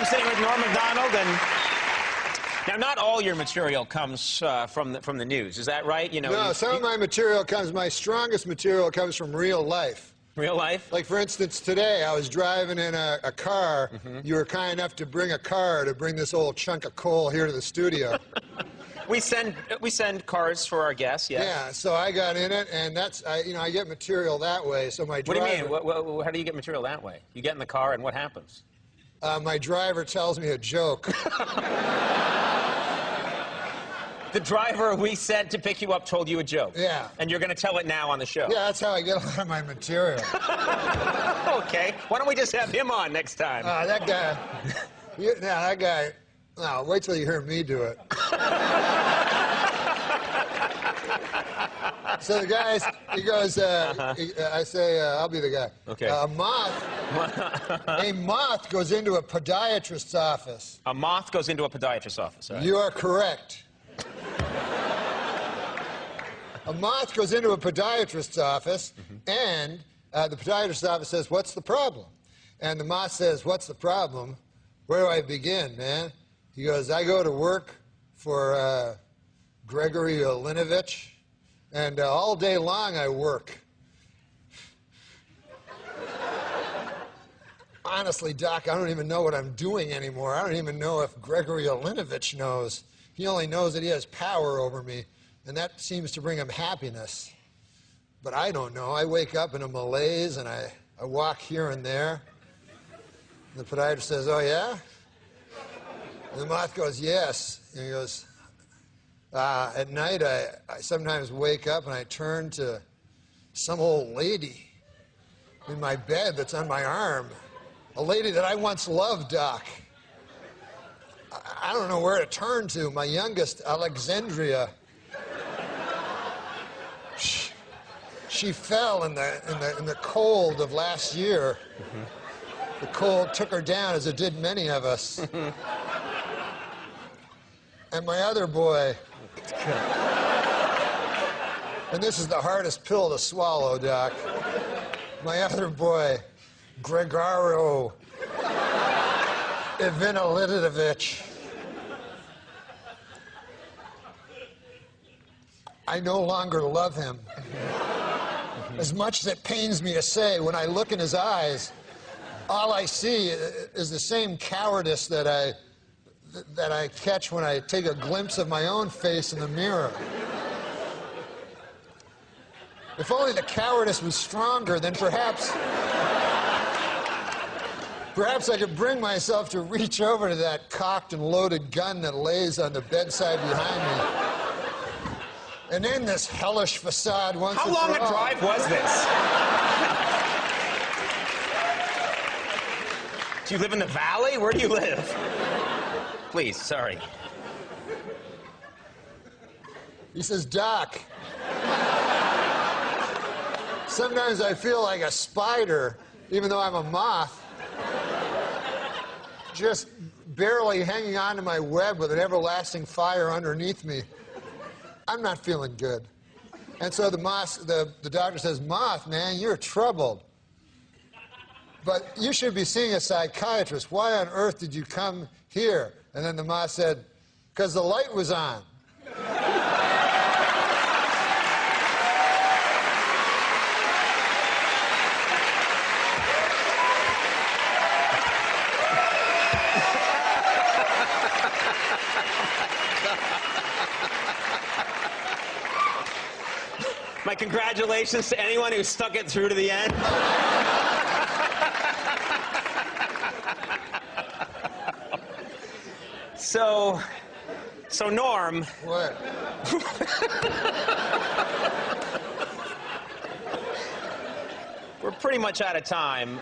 I'm sitting with Norm Macdonald, and now not all your material comes from the news. Is that right? You know, no, some of my material comes. My strongest material comes from real life. Real life? Like, for instance, today I was driving in a car. You were kind enough to bring a car to bring this old chunk of coal here to the studio. We send cars for our guests, yes. Yeah, so I got in it, and that's, I get material that way. So my driver... What do you mean? How do you get material that way? You get in the car, and what happens? My driver tells me a joke. The driver we sent to pick you up told you a joke? Yeah. And you're going to tell it now on the show? Yeah, that's how I get a lot of my material. Okay. Why don't we just have him on next time? That guy... that guy... No, wait till you hear me do it. So the guy, he goes, I say, I'll be the guy. Okay. A moth goes into a podiatrist's office. A moth goes into a podiatrist's office, right? You are correct. A moth goes into a podiatrist's office, and the podiatrist's office says, "What's the problem?" And the moth says, "What's the problem? Where do I begin, man?" He goes, "I go to work for Gregory Olinovich, and all day long I work." Honestly, Doc, I don't even know what I'm doing anymore. I don't even know if Gregory Olinovich knows. He only knows that he has power over me, and that seems to bring him happiness. But I don't know. I wake up in a malaise, and I walk here and there. And the podiatrist says, "Oh, yeah?" And the moth goes, "Yes." And he goes, "At night, I sometimes wake up and I turn to some old lady in my bed that's on my arm. A lady that I once loved, Doc. I don't know where to turn to. My youngest, Alexandria. She fell in the cold of last year. The cold took her down, as it did many of us. And my other boy, and this is the hardest pill to swallow, Doc. My other boy, Gregory Olinovich. I no longer love him. As much as it pains me to say, when I look in his eyes, all I see is the same cowardice that I catch when I take a glimpse of my own face in the mirror. If only the cowardice was stronger, then perhaps I could bring myself to reach over to that cocked and loaded gun that lays on the bedside behind me and end this hellish facade once and for all. How long a drive was this? Do you live in the valley? Where do you live? Please, sorry. He says, "Doc, sometimes I feel like a spider, even though I'm a moth, just barely hanging on to my web with an everlasting fire underneath me. I'm not feeling good." And so the doctor says, "Moth, man, you're troubled. But you should be seeing a psychiatrist. Why on earth did you come here?" And then the moth said, "Because the light was on." My congratulations to anyone who stuck it through to the end. So Norm. What? We're pretty much out of time.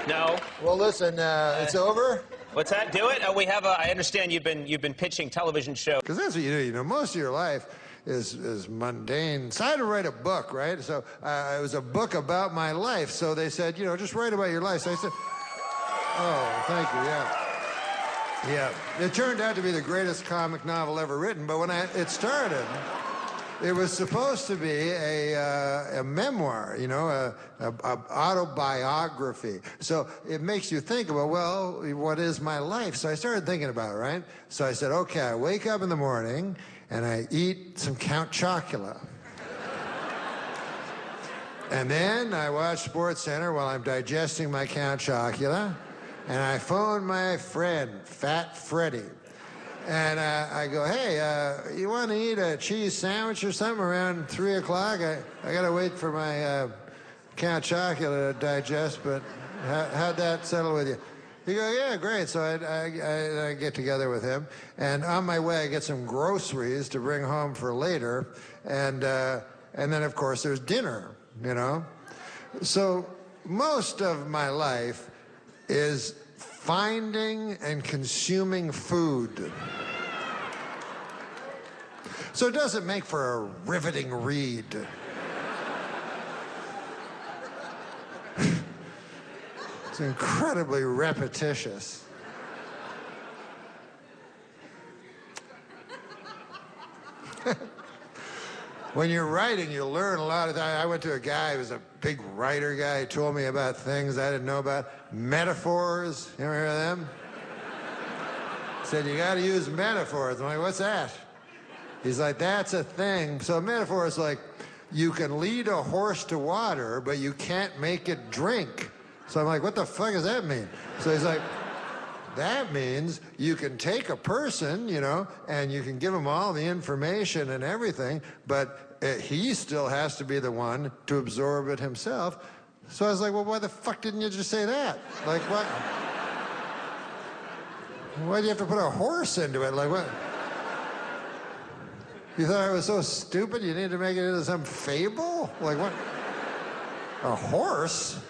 No. Well, listen, it's over. What's that? Do it. We have. I understand you've been pitching television shows. Because that's what you do. You know, most of your life is mundane. So I had to write a book, right? So it was a book about my life. So they said, you know, just write about your life. So I said, "Oh, thank you, yeah." Yeah, it turned out to be the greatest comic novel ever written, but when it started, It was supposed to be a memoir, you know, a autobiography. So it makes you think about, well, what is my life? So I started thinking about it, right? So I said, okay, I wake up in the morning and I eat some Count Chocula. And then I watch Sports Center while I'm digesting my Count Chocula. And I phone my friend, Fat Freddy. And I go, hey, you want to eat a cheese sandwich or something around 3 o'clock? I got to wait for my Count Chocula to digest, but how'd that settle with you? He goes, yeah, great. So I get together with him. And on my way, I get some groceries to bring home for later. And then, of course, there's dinner, you know? So most of my life is finding and consuming food. So it doesn't make for a riveting read. It's incredibly repetitious. When you're writing, you learn a lot of that. I went to a guy who was a big writer guy. He told me about things I didn't know about. Metaphors. You ever hear of them? He said, you got to use metaphors. I'm like, what's that? He's like, that's a thing. So a metaphor is like, you can lead a horse to water, but you can't make it drink. So I'm like, what the fuck does that mean? So he's like, that means you can take a person, you know, and you can give him all the information and everything, but he still has to be the one to absorb it himself. So I was like, well, why the fuck didn't you just say that? Like, what? Why do you have to put a horse into it? Like, what? You thought I was so stupid you needed to make it into some fable? Like, what? A horse?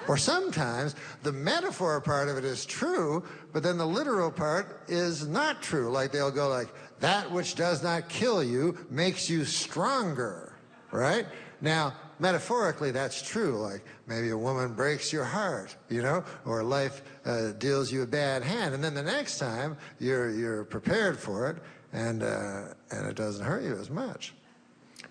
Or sometimes the metaphor part of it is true, but then the literal part is not true. Like they'll go like, that which does not kill you makes you stronger, right? Now, metaphorically, that's true. Like maybe a woman breaks your heart, you know, or life deals you a bad hand. And then the next time you're prepared for it and it doesn't hurt you as much.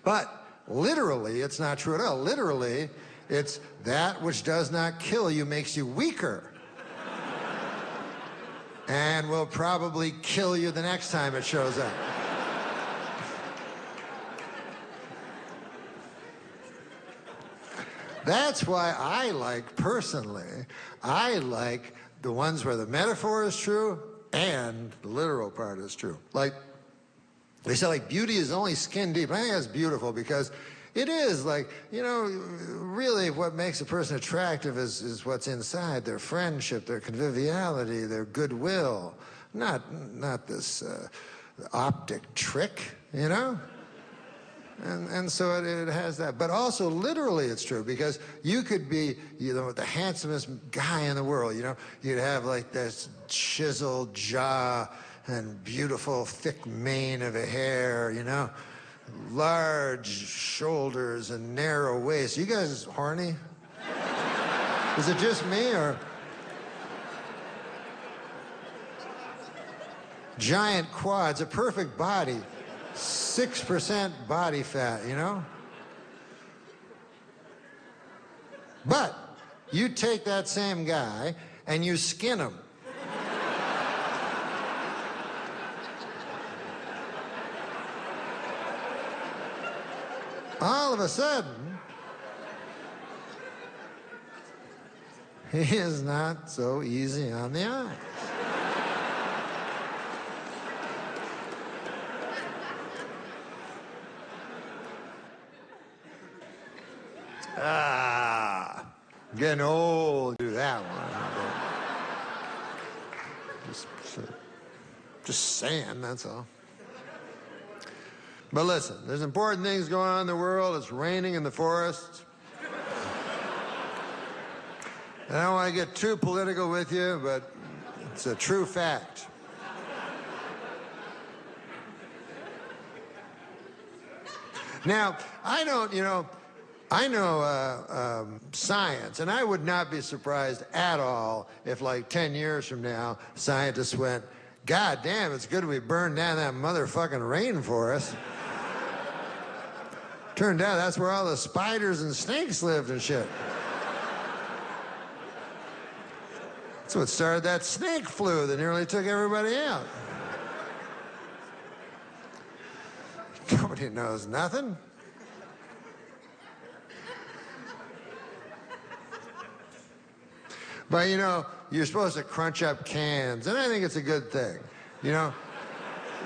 But literally, it's not true at all. Literally, it's that which does not kill you makes you weaker. And will probably kill you the next time it shows up. That's why I like, personally, I like the ones where the metaphor is true and the literal part is true. Like, they say, like, beauty is only skin deep. I think that's beautiful because it is, like, you know, really what makes a person attractive is what's inside, their friendship, their conviviality, their goodwill, not this optic trick, you know? And so it has that. But also, literally, it's true, because you could be, you know, the handsomest guy in the world, you know? You'd have, like, this chiseled jaw and beautiful, thick mane of a hair, you know? Large shoulders and narrow waist. You guys horny? Is it just me, or? Giant quads, a perfect body, 6% body fat, you know? But you take that same guy and you skin him. All of a sudden, he is not so easy on the eyes. Getting old to do that one. Just saying, that's all. But listen, there's important things going on in the world. It's raining in the forests. And I don't want to get too political with you, but it's a true fact. Now, I don't, you know, I know science, and I would not be surprised at all if, like, 10 years from now, scientists went, God damn, it's good we burned down that motherfucking rainforest. Turned out that's where all the spiders and snakes lived and shit. That's what started that snake flu that nearly took everybody out. Nobody knows nothing. But you know, you're supposed to crunch up cans, and I think it's a good thing. You know,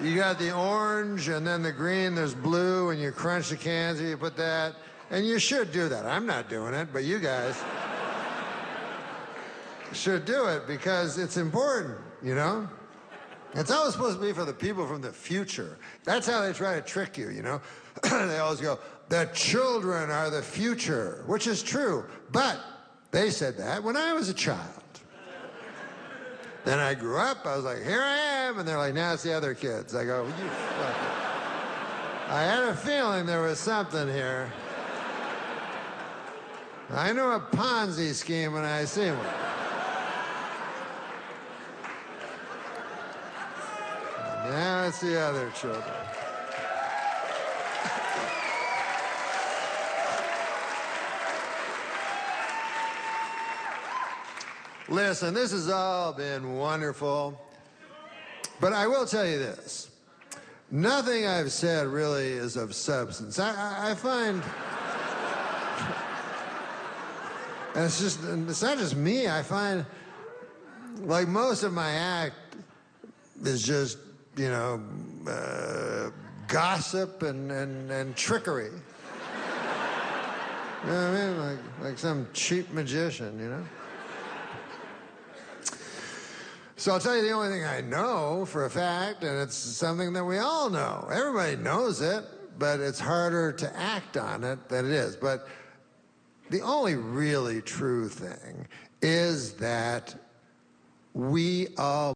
you got the orange and then the green, there's blue, and you crunch the cans and you put that, and you should do that. I'm not doing it, but you guys should do it because it's important, you know? It's always supposed to be for the people from the future. That's how they try to trick you, you know? They always go, the children are the future, which is true, but they said that when I was a child. Then I grew up, I was like, here I am, and they're like, now it's the other kids. I go, you fucker. I had a feeling there was something here. I know a Ponzi scheme when I see one. Now it's the other children. Listen, this has all been wonderful, but I will tell you this. Nothing I've said really is of substance. I find, and it's not just me, I find like most of my act is just, you know, gossip and trickery. You know what I mean? Like some cheap magician, you know? So I'll tell you the only thing I know for a fact, and it's something that we all know. Everybody knows it, but it's harder to act on it than it is. But the only really true thing is that we all